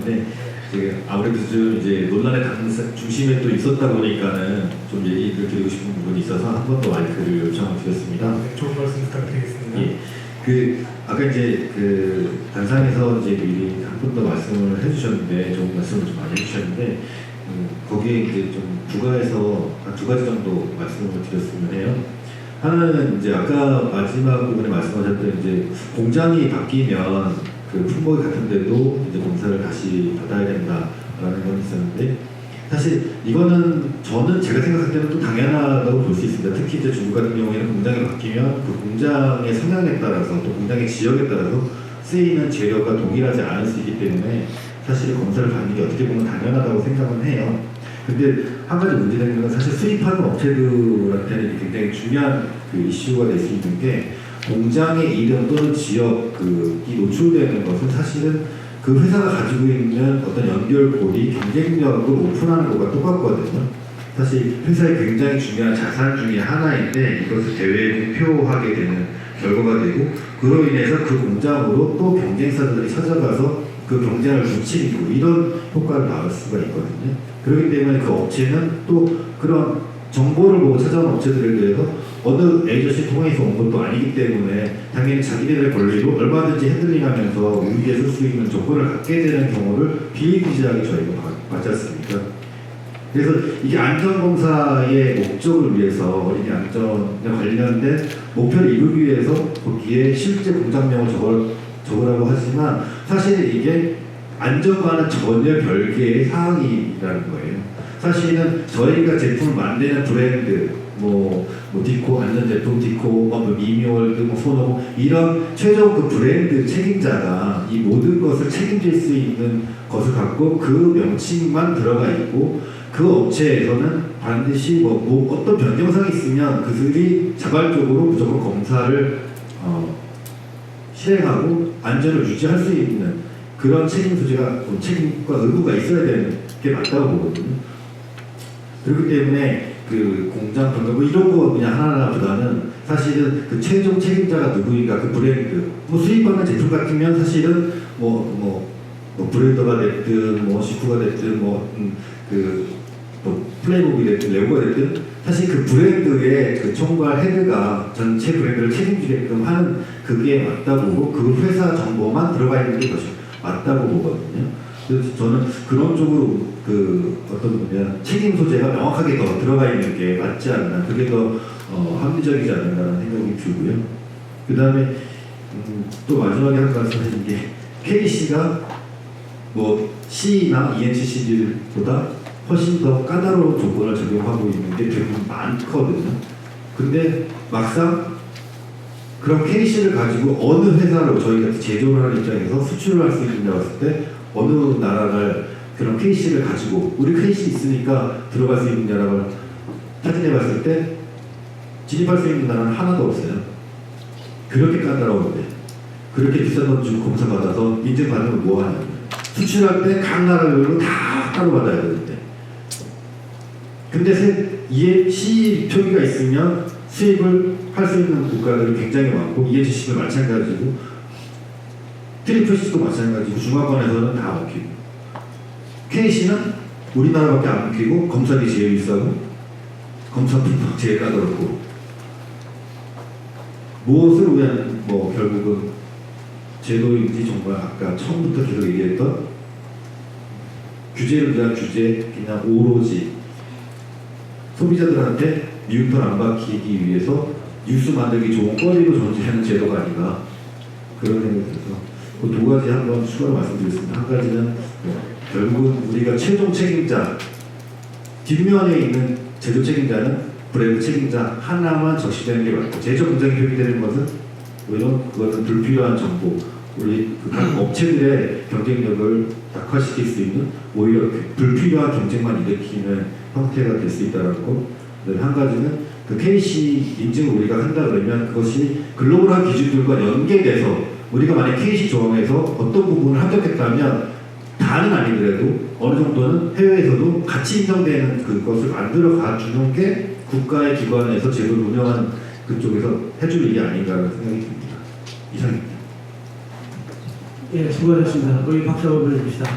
있는데 아무래도 좀 이제 논란의 중심에 또 있었다 보니까는 좀 얘기를 드리고 싶은 부분이 있어서 한 번 더 마이크를 요청을 드렸습니다. 네, 좋은 말씀 부탁드리겠습니다. 예. 아까 이제 단상에서 이제 미리 한 번 더 말씀을 해주셨는데 좋은 말씀을 좀 많이 해주셨는데 거기에 이제 좀 부가해서 한 두 가지 정도 말씀을 드렸으면 해요. 하나는 이제 아까 마지막 부분에 말씀하셨던 이제 공장이 바뀌면 그 품목이 같은데도 이제 공사를 다시 받아야 된다라는 건 있었는데 사실 이거는 저는 제가 생각할 때는 또 당연하다고 볼 수 있습니다. 특히 이제 중국 같은 경우에는 공장이 바뀌면 그 공장의 성향에 따라서 또 공장의 지역에 따라서 쓰이는 재료가 동일하지 않을 수 있기 때문에 사실 검사를 받는 게 어떻게 보면 당연하다고 생각은 해요. 근데 한 가지 문제되는 건 사실 수입하는 업체들한테는 굉장히 중요한 그 이슈가 될 수 있는 게 공장의 이름 또는 지역이 노출되는 것은 사실은 그 회사가 가지고 있는 어떤 연결고리, 경쟁력을 오픈하는 것과 똑같거든요. 사실 회사의 굉장히 중요한 자산 중에 하나인데 이것을 대외에 공표하게 되는 결과가 되고 그로 인해서 그 공장으로 또 경쟁사들이 찾아가서 그 경쟁을 부추기고 이런 효과를 낳을 수가 있거든요. 그렇기 때문에 그 업체는 또 그런 정보를 보고 찾아온 업체들에 대해서 어느 에이전시 통해서 온 것도 아니기 때문에 당연히 자기네들의 권리로 얼마든지 핸들링하면서 우위에 설 수 있는 조건을 갖게 되는 경우를 비일비재하게 저희가 받지 않습니까? 그래서 이게 안전검사의 목적을 위해서 어린이 안전에 관련된 목표를 이루기 위해서 거기에 실제 공장명을 적으라고 하지만 사실 이게 안전과는 전혀 별개의 사항이라는 거예요. 사실은 저희가 제품을 만드는 브랜드, 디코 안전제품, 디코, 미미월드, 소노 이런 최종 그 브랜드 책임자가 이 모든 것을 책임질 수 있는 것을 갖고 그 명칭만 들어가 있고 그 업체에서는 반드시 어떤 변경사항이 있으면 그들이 자발적으로 무조건 검사를 실행하고 안전을 유지할 수 있는 그런 책임 소재가 책임과 의무가 있어야 되는 게 맞다고 보거든요. 그렇기 때문에 그 공장 변경 이런 거 그냥 하나하나보다는 사실은 그 최종 책임자가 누구인가 그 브랜드 수입하는 제품 같으면 사실은 브랜더가 됐든 시쿠가 됐든 플레이북이 됐든 레고가 됐든 사실 그 브랜드의 그 총괄 헤드가 전체 브랜드를 책임지게끔 하는 그게 맞다고 보고 그 회사 정보만 들어가 있는 게 맞다고 보거든요. 그래서 저는 그런 쪽으로 책임 소재가 명확하게 더 들어가 있는 게 맞지 않나, 그게 더 합리적이지 않는다는 생각이 들고요. 그 다음에 또 마지막에 한 말씀 해준 게 KC가 C나 ENCC들보다 훨씬 더 까다로운 조건을 적용하고 있는 게 대부분 많거든요. 근데 막상 그런 KC를 가지고 어느 회사로 저희가 제조를 하는 입장에서 수출을 할 수 있느냐고 했을 때 어느 나라를 그런 KC를 가지고 우리 KC 있으니까 들어갈 수 있느냐라고 확인해 봤을 때 진입할 수 있는 나라는 하나도 없어요. 그렇게 까다로운데 그렇게 비싼 돈 주고 검사받아서 인증받으면 뭐하냐고요. 수출할 때 각 나라별로 다 따로 받아야 되는데 근데 CE 표기가 있으면 수입을 할 수 있는 국가들이 굉장히 많고 EHC도 마찬가지고 트리플 C도 마찬가지고 중화권에서는 다 먹히고 KC는 우리나라밖에 안 먹히고 검사비 제일 비싸고 검사비도 제일 까다롭고 무엇을 위한 결국은 제도인지 정말 아까 처음부터 계속 얘기했던 규제를 위한 규제 그냥 오로지 소비자들한테 미움을 안 받기 위해서 뉴스 만들기 좋은 꺼리로 존재하는 제도가 아닌가 그런 생각이 들어서 그 두 가지 한번 추가로 말씀드리겠습니다. 한 가지는 결국은 우리가 최종 책임자 뒷면에 있는 제조 책임자는 브랜드 책임자 하나만 적시되는 게 맞고 제조 공장이 표기되는 것은 오히려 그것은 불필요한 정보 우리 각 업체들의 경쟁력을 약화시킬 수 있는 오히려 불필요한 경쟁만 일으키는 형태가 될 수 있다는 것. 한 가지는 그 KC 인증을 우리가 한다 그러면 그것이 글로벌한 기준들과 연계돼서 우리가 만약 KC 조항에서 어떤 부분을 합격했다면 다는 아니더라도 어느 정도는 해외에서도 같이 인정되는 그것을 만들어 가주는 게 국가의 기관에서 제도를 운영하는 그쪽에서 해줄 일이 아닌가라는 생각이 듭니다. 이상입니다. 예, 수고하셨습니다. 우리 박수 한번 보내줍시다.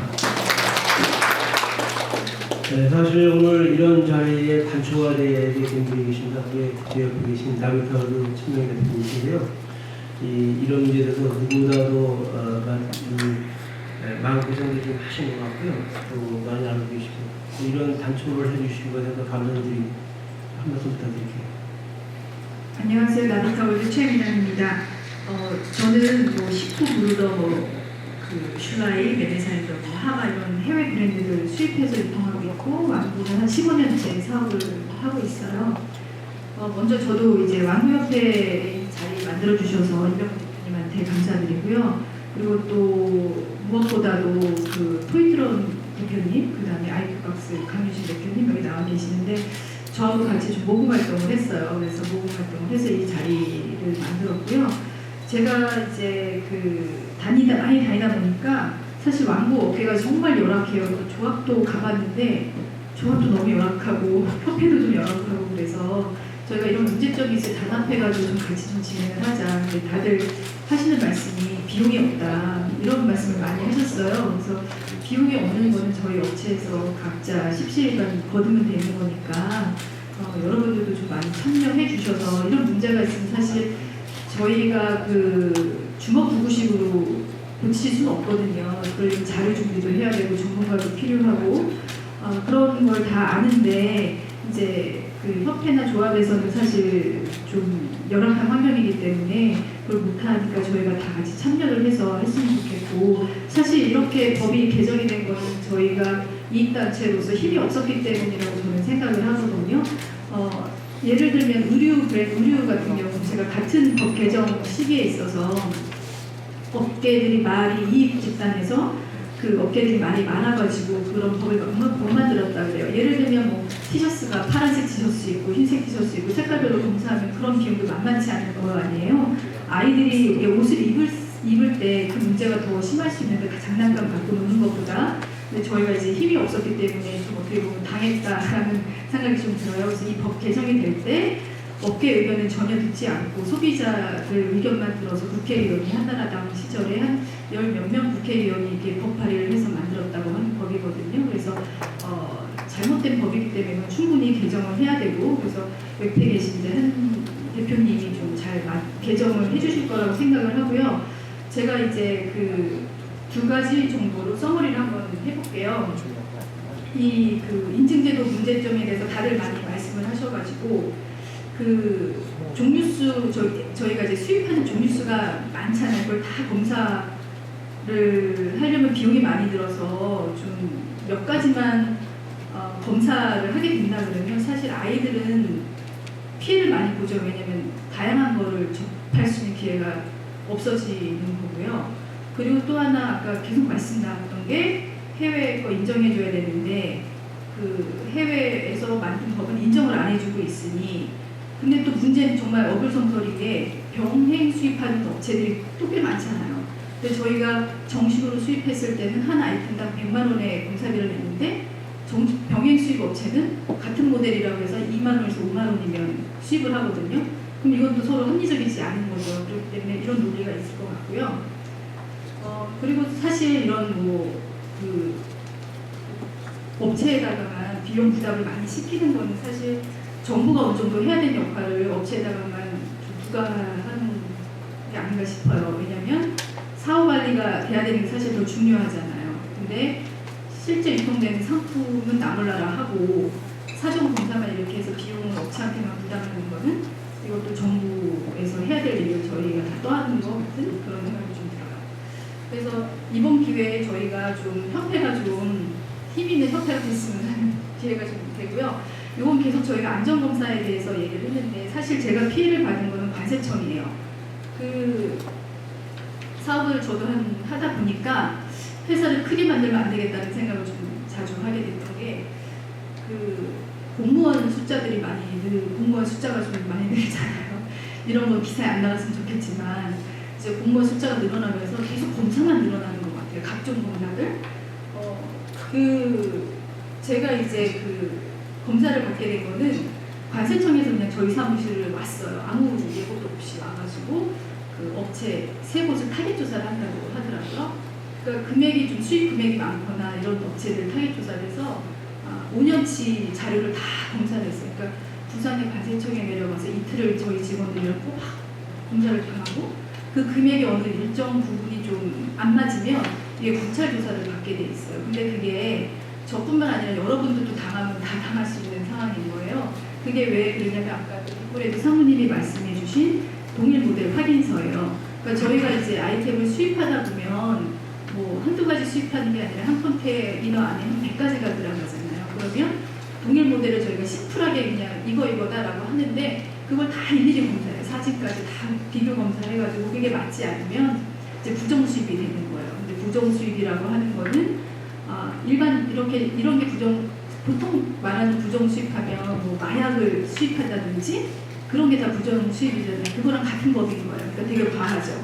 네, 사실 오늘 이런 자리에 단초가 되게 된 분이 계십니다. 우리 제 옆에 계신 남이타우르 친명 대표님이신데요. 이런 문제에 대해서 누구보다도 마음 고생을 좀 하신 것 같고요. 또 많이 알고 계시고 이런 단초를 해주신 것에 대해서 감사드리고 한 말씀 부탁드릴게요. 안녕하세요. 나비타월드 최민아입니다. 저는 식후 브루더, 슐라이, 메데사이더, 하마 이런 해외 브랜드를 수입해서 유통하고 있고 왕구는 한 15년째 사업을 하고 있어요. 먼저 저도 이제 왕구협회 자리 만들어 주셔서 이병 대표님한테 감사드리고요. 그리고 또 무엇보다도 토이트론 대표님, 그 다음에 아이큐박스 강유신 대표님 여기 나와 계시는데 저하고 같이 좀 모금 활동을 했어요. 그래서 모금 활동을 해서 이 자리를 만들었고요. 제가 이제 많이 다니다 보니까 사실 왕구 업계가 정말 열악해요. 조합도 가봤는데 조합도 너무 열악하고 협회도 좀 열악하고 그래서 저희가 이런 문제점이 이제 단합해가지고 좀 같이 좀 진행을 하자. 근데 다들 하시는 말씀이 비용이 없다 이런 말씀을 많이 하셨어요. 그래서 비용이 없는 거는 저희 업체에서 각자 십시일반 거두면 되는 거니까 여러분들도 좀 많이 참여해 주셔서 이런 문제가 있으면 사실 저희가 주먹구구식으로 고칠 수는 없거든요. 그걸 자료 준비도 해야 되고 전문가도 필요하고 그런 걸 다 아는데 이제 협회나 조합에서는 사실 좀 열악한 환경이기 때문에 그걸 못하니까 저희가 다 같이 참여를 해서 했으면 좋겠고 사실 이렇게 법이 개정이 된 거는 저희가 이익단체로서 힘이 없었기 때문이라고 저는 생각을 하거든요. 예를 들면 의류 같은 경우는 제가 같은 법 개정 시기에 있어서 업계들이 말이 이익 집단에서 업계들이 많이 많아가지고 그런 법을 못 만들었다 그래요. 예를 들면 티셔츠가 파란색 티셔츠 있고 흰색 티셔츠 있고 색깔별로 검사하면 그런 비용도 만만치 않을 거 아니에요. 아이들이 옷을 입을 때 그 문제가 더 심할 수 있는데 장난감 갖고 노는 것보다 근데 저희가 이제 힘이 없었기 때문에 좀 어떻게 보면 당했다라는 생각이 좀 들어요. 그래서 이 법 개정이 될 때 업계 의견은 전혀 듣지 않고 소비자들 의견만 들어서 국회의원이 한나라당 시절에 한 열 몇 명 국회의원이 이게 법 발의를 해서 만들었다고 하는 법이거든요. 그래서 잘못된 법이기 때문에 충분히 개정을 해야 되고 그래서 옆에 계신 이제 한 대표님이 좀 잘 개정을 해주실 거라고 생각을 하고요. 제가 이제 두 가지 정도로 서머리를 한번 해볼게요. 이 인증제도 문제점에 대해서 다들 많이 말씀을 하셔가지고 종류수 저희가 이제 수입하는 종류수가 많잖아요. 그걸 다 검사를 하려면 비용이 많이 들어서 좀 몇 가지만 검사를 하게 된다 그러면 사실 아이들은 피해를 많이 보죠. 왜냐하면 다양한 거를 접할 수 있는 기회가 없어지는 거고요. 그리고 또 하나 아까 계속 말씀 나왔던 게 해외 거 인정해줘야 되는데 해외에서 만든 법은 인정을 안 해주고 있으니 근데 또 문제는 정말 어불성설이게 병행 수입하는 업체들이 또 꽤 많잖아요. 근데 저희가 정식으로 수입했을 때는 한 아이템당 100만 원의 공사비를 냈는데 병행 수입 업체는 같은 모델이라고 해서 2만 원에서 5만 원이면 수입을 하거든요. 그럼 이건 또 서로 합리적이지 않은 거죠. 그렇기 때문에 이런 논리가 있을 것 같고요. 그리고 사실 이런 업체에다가만 비용 부담을 많이 시키는 거는 사실 정부가 어느 정도 해야 되는 역할을 업체에다가만 좀 부과하는 게 아닌가 싶어요. 왜냐하면 사후 관리가 돼야 되는 게 사실 더 중요하잖아요. 근데 실제 유통되는 상품은 나몰라라 하고 사전 검사만 이렇게 해서 비용을 업체한테만 부담하는 거는 이것도 정부에서 해야 될 일을 저희가 다 떠안는 것 같은 그런 생각이 좀 들어요. 그래서 이번 기회에 저희가 좀 협회가 좀 힘 있는 협회가 됐으면 하는 기회가 좀 되고요. 이건 계속 저희가 안전검사에 대해서 얘기를 했는데 사실 제가 피해를 받은 거는 관세청이에요. 사업을 저도 하다 보니까 회사를 크게 만들면 안 되겠다는 생각을 좀 자주 하게 됐던 게 공무원 숫자들이 공무원 숫자가 좀 많이 늘잖아요. 이런 거 기사에 안 나갔으면 좋겠지만 이제 공무원 숫자가 늘어나면서 계속 검사만 늘어나는 것 같아요. 각종 검사들. 제가 이제 검사를 받게 된 거는 관세청에서 그냥 저희 사무실을 왔어요. 아무 예고도 없이 와가지고 업체 세 곳을 타겟 조사를 한다고 하더라고요. 그러니까 수입 금액이 많거나 이런 업체들 타겟 조사를 해서 5년치 자료를 다 검사를 했어요. 그러니까 부산의 관세청에 내려가서 이틀을 저희 직원들이랑 꼭 검사를 당하고 그 금액의 어느 일정 부분이 좀 안 맞으면 이게 검찰 조사를 받게 돼 있어요. 근데 그게 저뿐만 아니라 여러분들도 당하면 다 당할 수 있는 상황인 거예요. 그게 왜 그러냐면 아까 빅브레드 사모님이 말씀해 주신 동일 모델 확인서예요. 그러니까 저희가 이제 아이템을 수입하다 보면 뭐 한두 가지 수입하는 게 아니라 한 컨테이너 안에 한 100가지가 들어가잖아요. 그러면 동일 모델을 저희가 심플하게 그냥 이거다라고 하는데 그걸 다 일일이 검사해요. 사진까지 다 비교 검사해가지고 그게 맞지 않으면 이제 부정 수입이 되는 거예요. 근데 부정 수입이라고 하는 거는 일반 이런 게 보통 말하는 부정 수입하면 뭐 마약을 수입한다든지 그런 게 다 부정 수입이잖아요. 그거랑 같은 법인 거예요. 그러니까 되게 과하죠.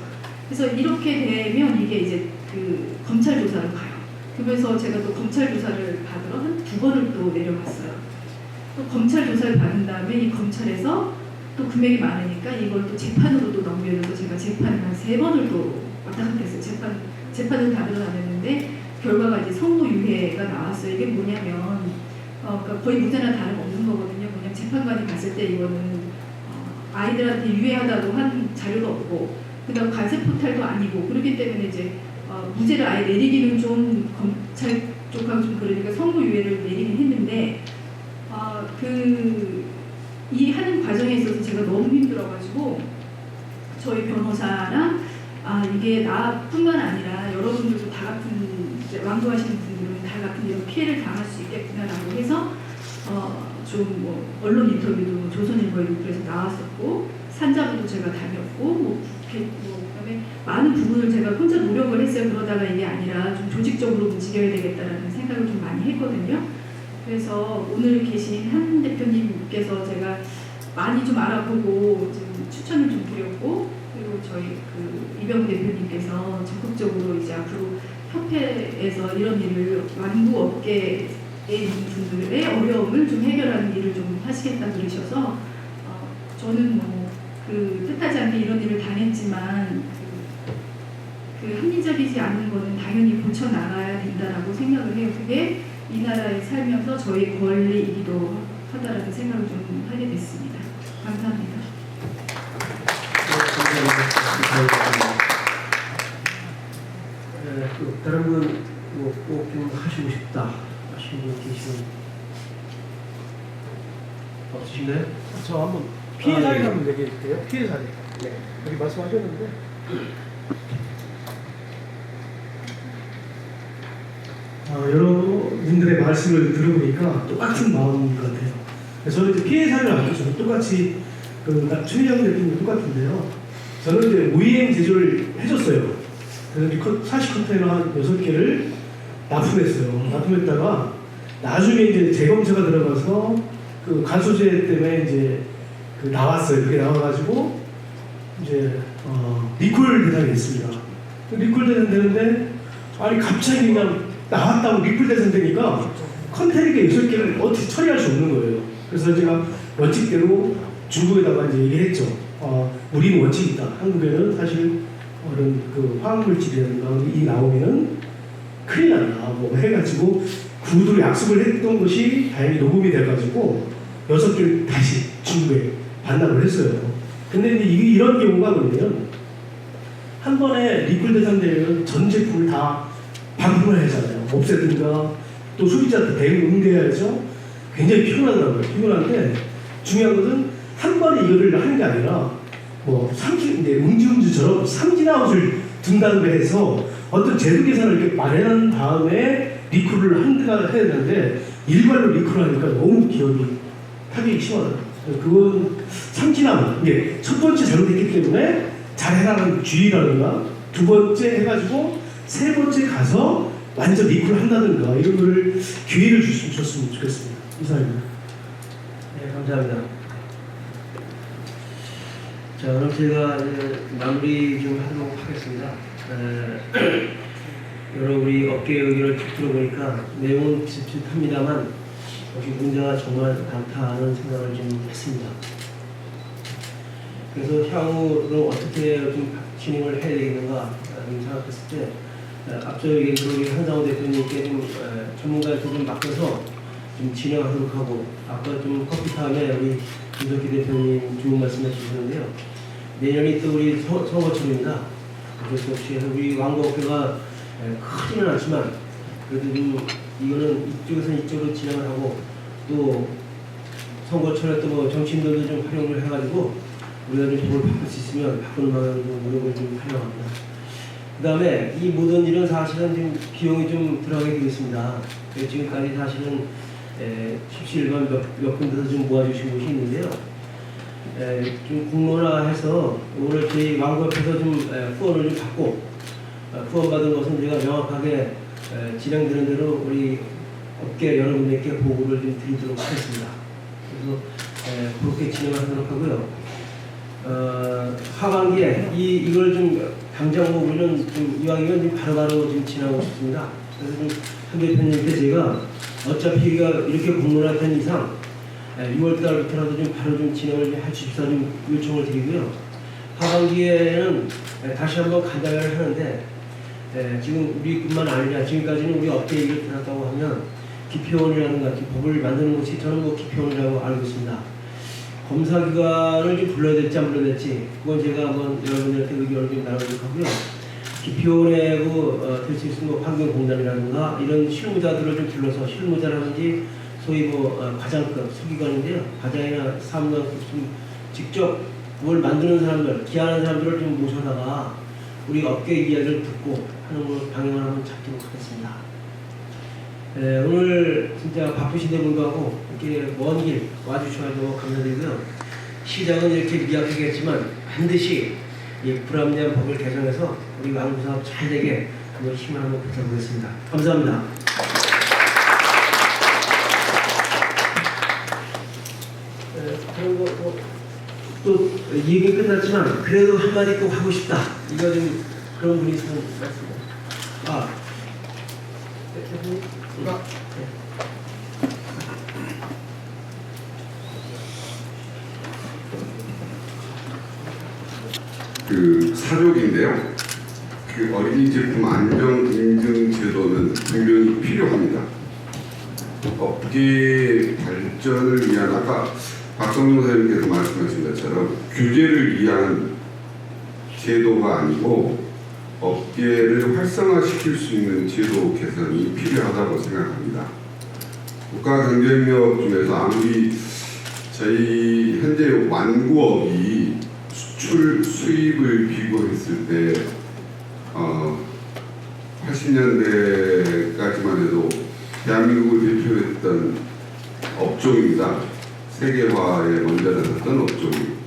그래서 이렇게 되면 이게 이제 그 검찰 조사를 가요. 그래서 제가 또 검찰 조사를 받으러 한 2번을 또 내려갔어요. 또 검찰 조사를 받은 다음에 이 검찰에서 또 금액이 많으니까 이걸 또 재판으로 또 넘겨줘서 제가 재판을 한 3번을 또 왔다 갔다 했어요. 재판을 받으러 다녔는데 결과가 이제 성무유예가 나왔어요. 이게 뭐냐면 그러니까 거의 무죄나 다름없는 거거든요. 그냥 재판관이 봤을 때 이거는 아이들한테 유해하다고 한 자료도 없고 그다음 관세 포탈도 아니고 그렇기 때문에 이제 무죄를 아예 내리기는 좀 검찰 쪽하고 좀 그러니까 성무유예를 내리긴 했는데 이 하는 과정에 있어서 제가 너무 힘들어가지고 저희 변호사랑 이게 나뿐만 아니라 여러분들도 다 같은 이제 완고하시는 분들은 다 같은 이런 피해를 당할 수 있겠구나라고 해서 좀 뭐 언론 인터뷰도 조선일보에 그래서 나왔었고 산자부도 제가 다녔고 뭐 그다음에 많은 부분을 제가 혼자 노력을 했어요. 그러다가 이게 아니라 좀 조직적으로 움직여야 되겠다라는 생각을 좀 많이 했거든요. 그래서 오늘 계신 한 대표님께서 제가 많이 좀 알아보고 좀 추천을 좀 드렸고 그리고 저희 그 이병우 대표님께서 적극적으로 이제 앞으로 협회에서 이런 일을 완구 업계에 있는 분들의 어려움을 좀 해결하는 일을 좀 하시겠다 그러셔서 저는 뭐 그 뜻하지 않게 이런 일을 당했지만 그 합리적이지 않은 거는 당연히 고쳐 나가야 된다라고 생각을 해요. 그게 이 나라에 살면서 저희 권리이기도 하다라는 생각을 좀 하게 됐습니다. 감사합니다. 또 다른 분 꼭 좀 하시고 싶다 하시는 분 계시면 없으신가요? 저 한번 피해 사례 예. 한번 얘기해 줄게요. 피해 사례. 네. 여기 말씀하셨는데 여러분들의 말씀을 들어보니까 똑같은 마음 같아요. 저는 이제 피해 사례를 알죠. 똑같이 최희영 대표님 똑같은데요. 저는 이제 무이행 제조를 해줬어요. 그래서 이제 40컨테이너 한 6개를 납품했어요. 납품했다가 나중에 이제 재검사가 들어가서 그 간소제 때문에 이제 나왔어요. 그게 나와가지고 이제 리콜 대상이 됐습니다. 리콜 대상 되는데 아니 갑자기 그냥 나왔다고 리콜 대상 되니까 컨테이너 6개를 어떻게 처리할 수 없는 거예요. 그래서 제가 원칙대로 중국에다가 이제 얘기를 했죠. 우리는 원칙이 있다. 한국에는 사실 그런 그 화학물질이라든가 이 나오면은 큰일 난다. 뭐 해가지고 구두로 약속을 했던 것이 다행히 녹음이 돼가지고 6개를 다시 중국에 반납을 했어요. 근데 이제 이런 경우가 뭐냐면 한 번에 리콜 대상되면 전 제품을 다 반품을 하잖아요. 없애든가 또 소비자한테 대응 응대해야죠. 굉장히 피곤하더라고요. 피곤한데 중요한 것은 한 번에 이거를 하는 게 아니라 뭐 음주운주처럼 삼진아웃을 둔다고 해서 어떤 제도 계산을 이렇게 마련한 다음에 리콜을 해야 되는데 일괄로 리콜하니까 너무 기업이 타격이 심하더라고요. 그건 삼진아웃. 이게 첫 번째 잘못했기 때문에 잘 해나가는 주의라든가 두 번째 해가지고 세 번째 가서 완전 리콜을 한다든가 이런 거를 기회를 줬으면 좋겠습니다. 이상입니다. 네, 감사합니다. 자, 그럼 제가 이제 마무리 좀 하도록 하겠습니다. 여러 우리 업계의 의견을 쭉 들어보니까 내용은 비슷비슷합니다만 역시 문제가 정말 많다는 생각을 좀 했습니다. 그래서 향후로 어떻게 좀 진행을 해야 되겠는가 생각했을 때 앞서 얘기한 우리 한상호 대표님께 좀 전문가를 좀 맡겨서 좀 진행하도록 하고 아까 좀 커피타임에 우리 김석기 대표님 좋은 말씀해 주셨는데요. 내년이 또 우리 선거철입니다. 그래서 혹시 우리 왕국회가 크지는 않지만 그래도 좀 이거는 이쪽에서 이쪽으로 진행을 하고 또 선거철에 또 뭐 정치인들도 좀 활용을 해가지고 우리가 좀 돈을 바꿀 수 있으면 바꾸는 방향으로 노력을 좀 하려고 합니다. 그 다음에 이 모든 일은 사실은 지금 비용이 좀 들어가게 되어 있습니다. 지금까지 사실은 십시일반 몇 군데서 좀 모아주신 곳이 있는데요. 좀 공론화해서 오늘 저희 왕국협회에서 좀 후원을 좀 받고 후원받은 것은 제가 명확하게 진행되는 대로 우리 업계 여러분들께 보고를 좀 드리도록 하겠습니다. 그래서 그렇게 진행하도록 하고요. 하반기에 이걸 좀 당장 뭐 우리는 좀 이왕이면 좀 바로바로 좀 진행하고 싶습니다. 그래서 좀 한 대표님께 제가 어차피 우리가 이렇게 공론화된 이상 6월 달부터라도 좀 바로 좀 진행을 할 수 있어 좀 요청을 드리고요. 하반기에는 다시 한번 간담회를 하는데 지금 우리뿐만 아니라 지금까지는 우리 업계 얘기를 들었다고 하면 기표원이라든가 법을 만드는 곳이 저는 뭐 기표원이라고 알고 있습니다. 검사기관을 좀 불러야 될지 안 불러야 될지 그건 제가 한번 여러분들한테 의견을 좀 나누도록 하고요. 기표원에 될 수 있는 뭐 환경공단이라든가 이런 실무자들을 좀 불러서 실무자라든지 소위 과장급 수기관인데요. 과장이나 사무관급 좀 직접 뭘 만드는 사람들, 기하는 사람들을 좀 모셔다가 우리 업계 이야기를 듣고 하는 걸 방향을 한번 잡도록 하겠습니다. 오늘 진짜 바쁘신데 불구하고 이렇게 먼 길 와주셔서 감사드리고요. 시장은 이렇게 미약하겠지만 반드시 이 불합리한 법을 개정해서 우리 왕구사업 잘 되게 한번 힘을 한번 보태보겠습니다. 감사합니다. 그리고 또 얘기 끝났지만 그래도 한마디 꼭 하고 싶다. 이거 좀 그런 분이 있으면 말씀해. 대표님, 그 사족인데요. 그 어린이 제품 안정 인증 제도는 분명히 필요합니다. 업계 발전을 위한 아까 박성용 선생님께서 말씀하신 것처럼 규제를 위한 제도가 아니고 업계를 활성화시킬 수 있는 제도 개선이 필요하다고 생각합니다. 국가 경쟁력 중에서 아무리 저희 현재 완구업이 수출 수입을 비교했을 때 80년대까지만 해도 대한민국을 대표했던 업종입니다. 세계화에 먼저 나섰던 업종이.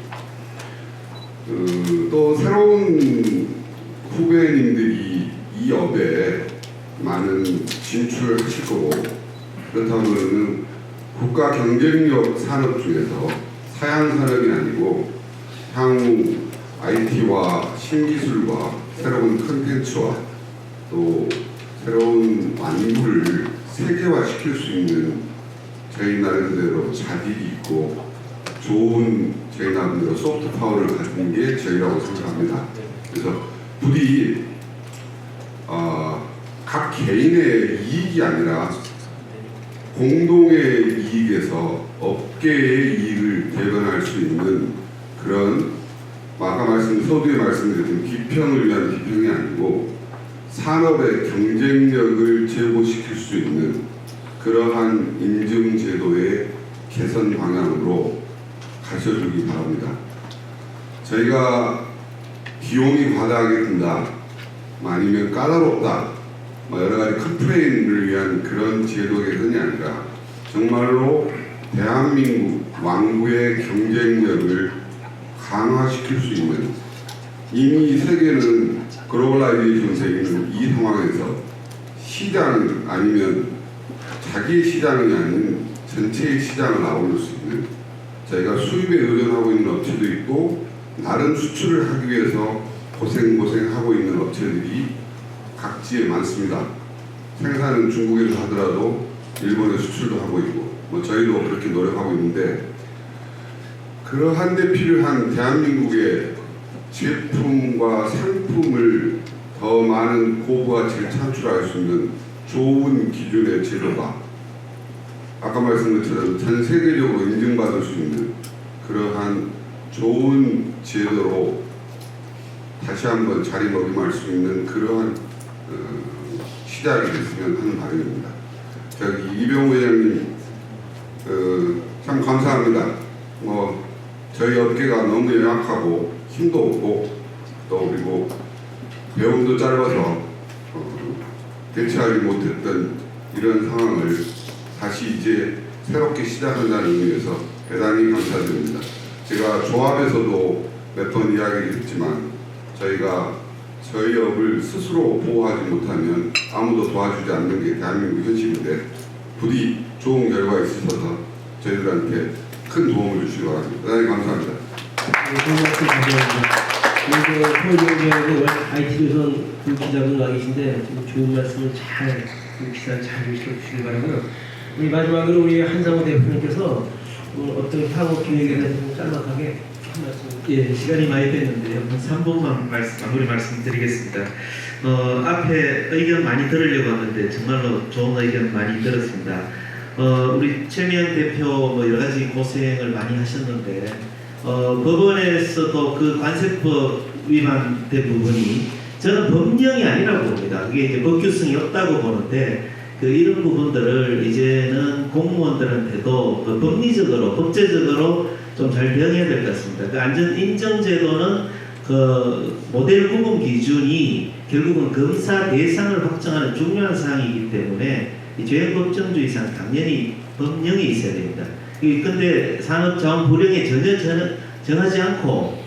또 새로운 후배님들이 이 업에 많은 진출을 하실 거고, 그렇다면 국가 경쟁력 산업 중에서 사양 산업이 아니고 향후 IT와 신기술과 새로운 콘텐츠와 또 새로운 완구를 세계화시킬 수 있는 저희 나름대로 자질이 있고 좋은 저희 나름대로 소프트 파워를 가진 게 저희라고 생각합니다. 그래서 부디 각 개인의 이익이 아니라 공동의 이익에서 업계의 이익을 대변할 수 있는 그런 아까 서두에 말씀드렸던 비평을 위한 비평이 아니고 산업의 경쟁력을 제고시킬 수 있는 그러한 인증제도의 개선 방향으로 가셔주기 바랍니다. 저희가 비용이 과다하게 든다, 아니면 까다롭다, 여러 가지 컴플레인을 위한 그런 제도 개선이 아니라 정말로 대한민국 왕구의 경쟁력을 강화시킬 수 있는, 이미 세계는 글로벌라이제이션 세계는 이 상황에서 시장 아니면 자기의 시장이 아닌 전체의 시장을 아우를 수 있는, 저희가 수입에 의존하고 있는 업체도 있고 다른 수출을 하기 위해서 고생하고 있는 업체들이 각지에 많습니다. 생산은 중국에서 하더라도 일본에 수출도 하고 있고 저희도 그렇게 노력하고 있는데, 그러한 데 필요한 대한민국의 제품과 상품을 더 많은 고부가치를 창출할 수 있는 좋은 기준의 제도가 아까 말씀드린 것처럼 전 세계적으로 인증받을 수 있는 그러한 좋은 제도로 다시 한번 자리매김할 수 있는 그러한 시작이 됐으면 하는 바람입니다. 저기 이병우 회장님 참 감사합니다. 저희 업계가 너무 연약하고 힘도 없고 또 그리고 배움도 짧아서 대처하지 못했던 이런 상황을 다시 이제 새롭게 시작한다는 의미에서 대단히 감사드립니다. 제가 조합에서도 몇 번 이야기를 했지만 저희가 저희 업을 스스로 보호하지 못하면 아무도 도와주지 않는 게 대한민국 현실인데 부디 좋은 결과 있으셔서 저희들한테 큰 도움을 주시기 바랍니다. 대단히 감사합니다. 좋은 말씀 감사합니다. 포용경제하고 IT조선 기자분 와 계신데 좋은 말씀을 잘 기사 잘 주시기 바라고요. 우리 마지막으로 우리 한상호 대표님께서 어떤 향후 기획에 대해서 짤막하게 한 말씀. 예, 시간이 많이 됐는데요. 한 3분만 마무리 말씀드리겠습니다. 앞에 의견 많이 들으려고 하는데 정말로 좋은 의견 많이 들었습니다. 우리 최미영 대표 여러 가지 고생을 많이 하셨는데 법원에서도 그 관세법 위반된 부분이 저는 법령이 아니라고 봅니다. 그게 이제 법규성이 없다고 보는데 이런 부분들을 이제는 공무원들한테도 법리적으로 법제적으로 좀 잘 대응해야 될 것 같습니다. 그 안전 인정 제도는 그 모델 구분 기준이 결국은 검사 대상을 확정하는 중요한 사항이기 때문에 이 죄행 법정주의상 당연히 법령이 있어야 됩니다. 근데 산업자원부령에 전혀 정하지 않고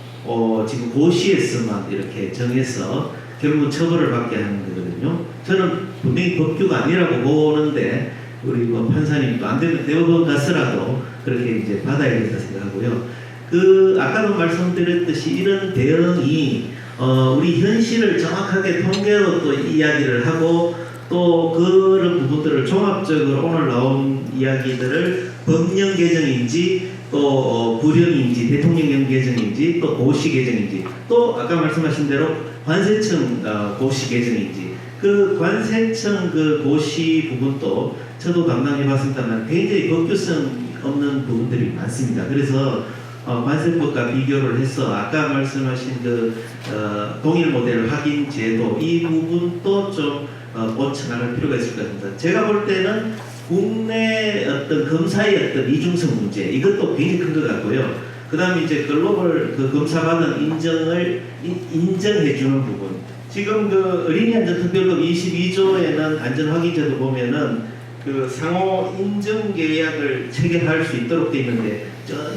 지금 고시에서만 이렇게 정해서 결국은 처벌을 받게 하는 거거든요. 저는 분명히 법규가 아니라고 보는데 우리 판사님도 안 되면 대법원 가서라도 그렇게 이제 받아야겠다 생각하고요. 아까도 말씀드렸듯이 이런 대응이 우리 현실을 정확하게 통계로 또 이야기를 하고 또 그런 부분들을 종합적으로 오늘 나온 이야기들을 법령 개정인지 또 부령인지 대통령령 개정인지 또 고시 개정인지 또 아까 말씀하신 대로 관세청 고시 개정인지 그 관세청 그 고시 부분도 저도 담당해 봤습니다만 굉장히 법규성 없는 부분들이 많습니다. 그래서 관세법과 비교를 해서 아까 말씀하신 동일 모델 확인 제도 이 부분도 좀 고쳐나갈 필요가 있을 것 같습니다. 제가 볼 때는 국내 어떤 검사의 어떤 이중성 문제 이것도 굉장히 큰 것 같고요. 그 다음에 이제 글로벌 검사받은 인정해주는 부분. 지금 어린이안전특별법 22조에는 안전확인제도 보면은 상호 인정 계약을 체결할 수 있도록 되어 있는데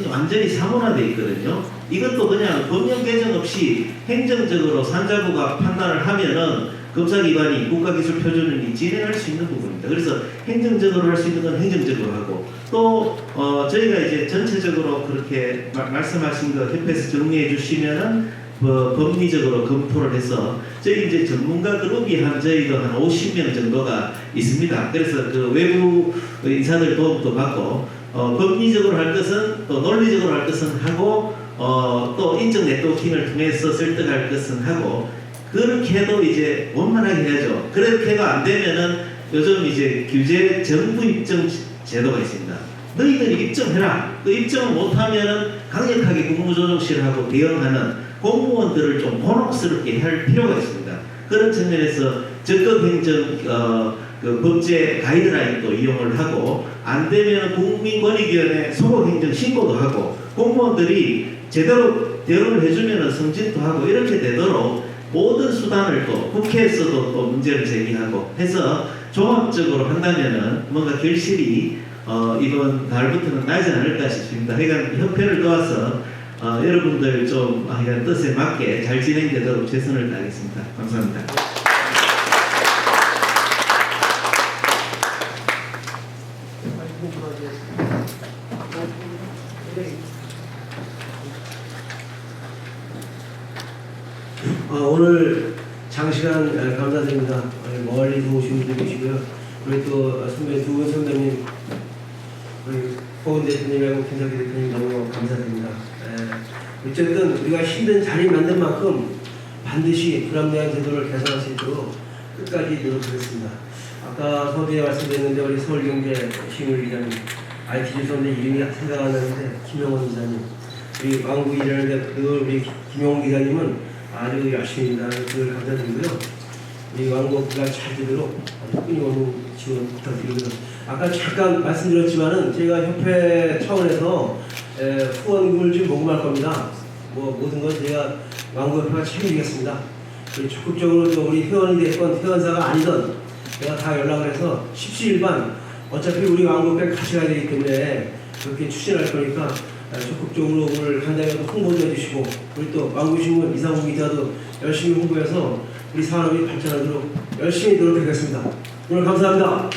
완전히 사문화되어 있거든요. 이것도 그냥 법령 개정 없이 행정적으로 산자부가 판단을 하면은 검사기관이 국가기술표준을 진행할 수 있는 부분입니다. 그래서 행정적으로 할 수 있는 건 행정적으로 하고 또 저희가 이제 전체적으로 그렇게 말씀하신 거 협회에서 정리해 주시면은 법리적으로 검토를 해서 저희 이제 전문가 그룹이 저희도 한 50명 정도가 있습니다. 그래서 외부 인사들 도움도 받고 법리적으로 할 것은 또 논리적으로 할 것은 하고 또 인적 네트워킹을 통해서 설득할 것은 하고 그렇게 해도 이제 원만하게 해야죠. 그렇게 해도 안 되면은 요즘 이제 규제 정부 입증 제도가 있습니다. 너희들이 입증해라. 그 입증을 못하면은 강력하게 국무조정실하고 대응하는 공무원들을 좀 곤혹스럽게 할 필요가 있습니다. 그런 측면에서 적극 행정 법제 가이드라인도 이용을 하고 안 되면 국민권익위원회 소속 행정 신고도 하고 공무원들이 제대로 대응을 해주면 승진도 하고 이렇게 되도록 모든 수단을 또 국회에서도 또 문제를 제기하고 해서 종합적으로 한다면은 뭔가 결실이 이번 달부터는 나지 않을까 싶습니다. 그러니까 협회를 도와서 여러분들 좀 뜻에 맞게 잘 진행되도록 최선을 다하겠습니다. 감사합니다. 오늘 장시간 감사드립니다. 멀리서 오신 분도 계시고요. 우리 또 선배 두 분 선배님, 우리 고은 대표님하고 김석기 대표님 너무 감사드립니다. 어쨌든 우리가 힘든 자리 만든 만큼 반드시 불합리한 제도를 개선할 수 있도록 끝까지 노력하겠습니다. 아까 서두에 말씀드렸는데 우리 서울경제신문 기자님, IT조선의 이름이 생각 안 나는데 김영원 기자님, 우리 왕구 일하는데 그 우리 김영원 기자님은 아주 열심히 일하는 그걸 감사드리고요. 우리 왕국가 잘 되도록 끊임없는 지원 부탁드리고요. 아까 잠깐 말씀드렸지만은 제가 협회 차원에서 후원금을 좀 모금할 겁니다. 뭐 모든 건 제가 왕국협회가 책임지겠습니다. 적극적으로 또 우리 회원이 됐건 회원사가 아니든 제가 다 연락을 해서 십시일반 어차피 우리 왕국협회 같이 가야 되기 때문에 그렇게 추진할 거니까 적극적으로 오늘 간담회도 홍보도 해주시고 우리 또 왕구신문 이상훈 기자도 열심히 홍보해서 우리 산업이 발전하도록 열심히 노력하겠습니다. 오늘 감사합니다.